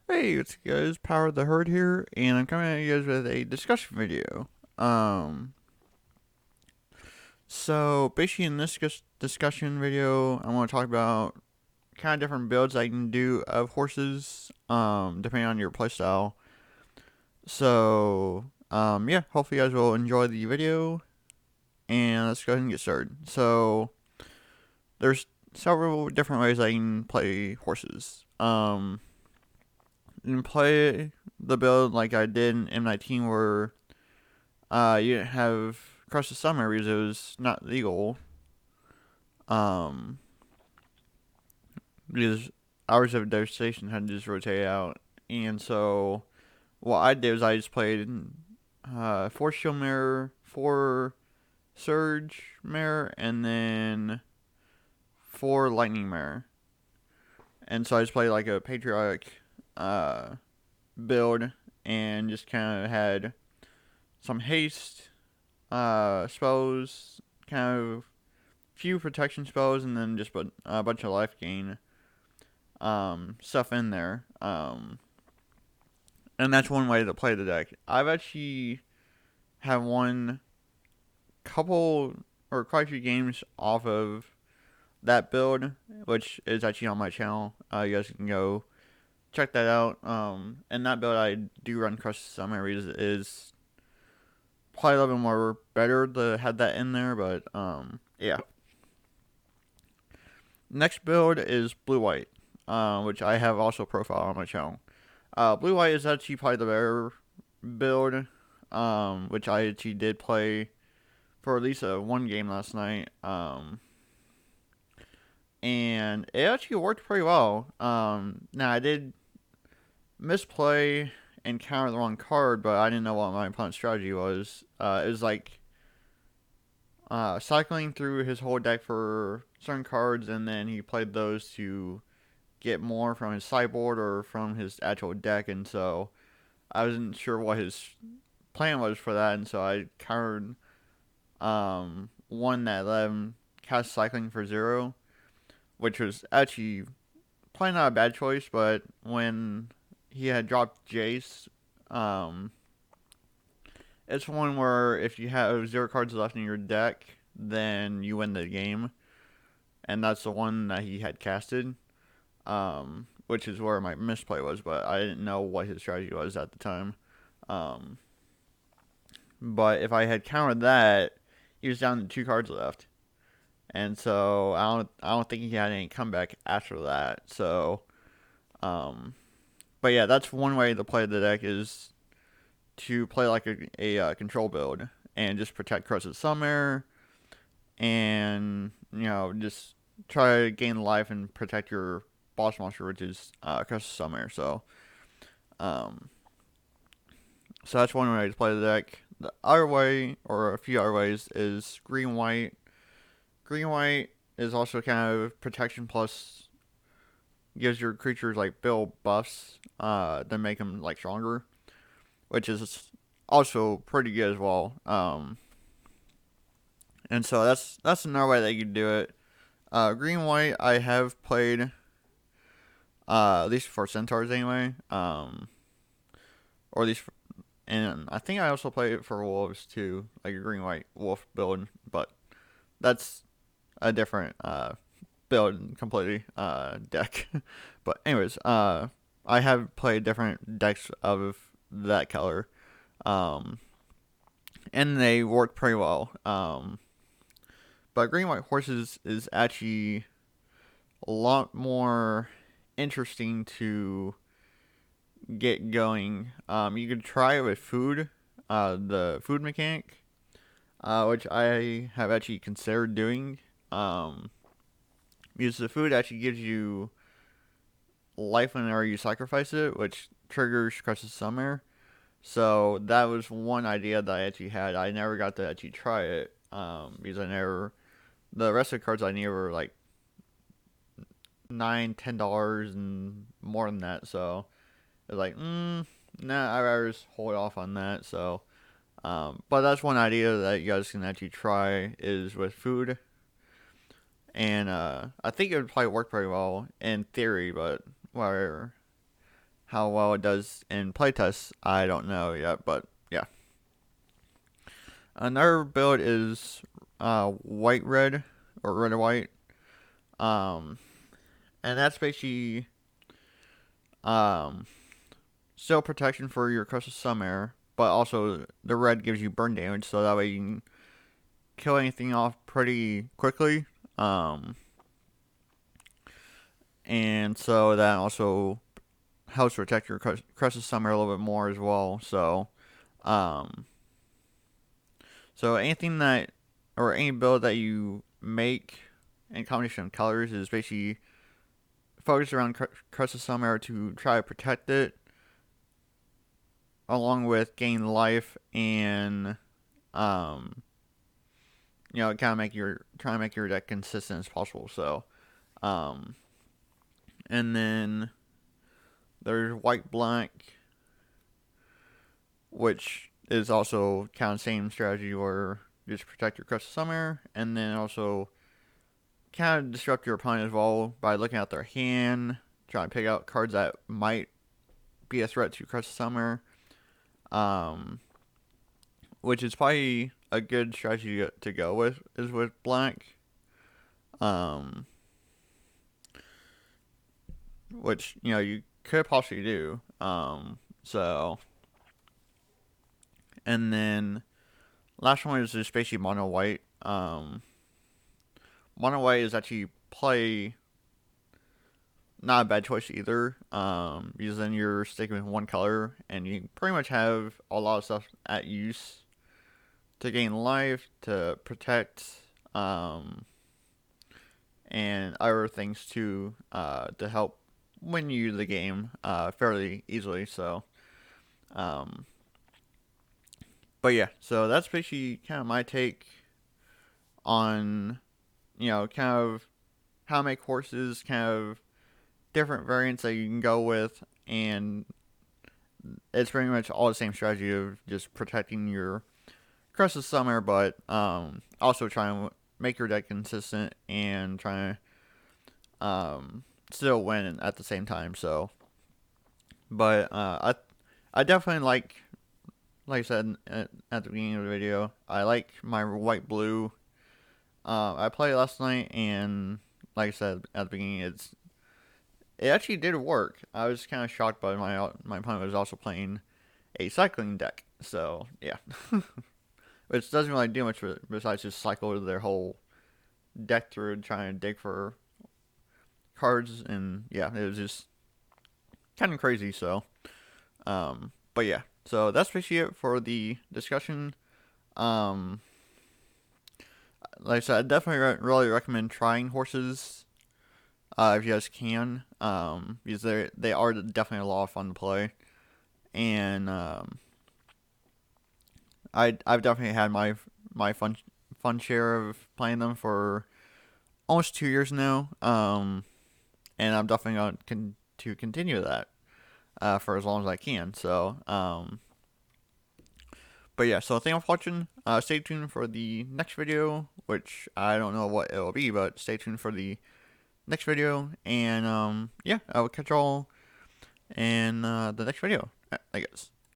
Hey, what's up, guys? Power of the Herd here, and I'm coming at you guys with a discussion video. Um, basically in this discussion video, I want to talk about kind of different builds I can do of horses, depending on your playstyle. Yeah, hopefully you guys will enjoy the video, and let's go ahead and get started. There's several different ways I can play horses. You can play the build like I did in M19 where you didn't have Crush the Summer because it was not legal. Um, because Hours of Devastation had to just rotate out. And so what I did was I just played 4 Shield Mirror, 4 Surge Mirror, and then 4 Lightning Mirror. And so I just played like a patriotic uh, build and just kind of had some haste spells, kind of few protection spells, and then just a bunch of life gain stuff in there. And that's one way to play the deck. I've actually had one couple or quite a few games off of that build, which is actually on my channel. You guys can go check that out. And that build I do run Crush some areas is probably a little bit more better to have that in there, but yeah. Next build is blue white, which I have also profiled on my channel. Blue white is actually probably the better build, which I actually did play for at least one game last night. And it actually worked pretty well. Now I did misplay and counter the wrong card, but I didn't know what my opponent's strategy was. It was like cycling through his whole deck for certain cards, and then he played those to get more from his sideboard or from his actual deck, and so I wasn't sure what his plan was for that, and so I countered one that let him cast cycling for 0, which was actually probably not a bad choice, but when he had dropped Jace, um, it's one where if you have 0 cards left in your deck, then you win the game, and that's the one that he had casted. Which is where my misplay was, but I didn't know what his strategy was at the time. Um, but if I had countered that, he was down to 2 cards left, and so I don't think he had any comeback after that. But yeah, that's one way to play the deck is to play like a control build and just protect Crusted Summer and just try to gain life and protect your boss monster, which is Crusted Summer. Um, So that's one way to play the deck. The other way, or a few other ways, is green white. Green white is also kind of protection plus gives your creatures like build buffs that make them like stronger, which is also pretty good as well. And so that's another way that you can do it. Green white I have played at least for centaurs anyway. Or at least and I think I also played it for wolves too, like a green white wolf build, but that's a different build completely deck. But anyways, I have played different decks of that color, um, and they work pretty well. But green white horses is actually a lot more interesting to get going. You could try it with food, the food mechanic, which I have actually considered doing. Um, because the food actually gives you life whenever you sacrifice it, which triggers Crush's Summer. So that was one idea that I actually had. I never got to actually try it because I never. The rest of the cards I need were like $9, $10 and more than that. So it was like, nah, I'd rather just hold off on that. But that's one idea that you guys can actually try is with food, and I think it would probably work pretty well in theory, but whatever. how well it does in playtests, I don't know yet, but yeah. Another build is white red or red or white, um, and that's basically um, still protection for your Crystal Summare, but also the red gives you burn damage, so that way you can kill anything off pretty quickly. Um, and so that also helps protect your Crystal Summare a little bit more as well. Um, so anything that, or any build that you make in combination of colors is basically focused around Crystal Summare to try to protect it, along with gain life and um, kind of make your trying to make your deck consistent as possible. So, um, and then there's white black, which is also kind of same strategy where you just protect your Crystal Summare, and then also kind of disrupt your opponent as well by looking at their hand, trying to pick out cards that might be a threat to Crystal Summare. Which is probably a good strategy to go with, is with black. Um, which you could possibly do. So and then last one is just basically mono white. Mono white is actually play not a bad choice either. Because then you're sticking with one color and you pretty much have a lot of stuff at use to gain life, to protect, and other things too, to help win you the game fairly easily. So, um, but yeah, so that's basically kind of my take on, kind of how to make horses, kind of different variants that you can go with, and it's pretty much all the same strategy of just protecting your Crystal Summer, but also trying to make your deck consistent and trying to still win at the same time. So, but I definitely like I said at the beginning of the video, I like my white blue. I played last night, and like I said at the beginning, it actually did work. I was kind of shocked, but my opponent was also playing a cycling deck. So yeah, which doesn't really do much besides just cycle their whole deck through trying to dig for cards, and yeah, it was just kind of crazy. So, but yeah, so that's basically it for the discussion. Um, like I said, I definitely really recommend trying horses if you guys can, because they are definitely a lot of fun to play, and I've definitely had my fun share of playing them for almost 2 years now, and I'm definitely going to continue that for as long as I can. So, but yeah, so thank you for watching. Stay tuned for the next video, which I don't know what it will be, but stay tuned for the next video. And yeah, I will catch y'all in the next video, I guess.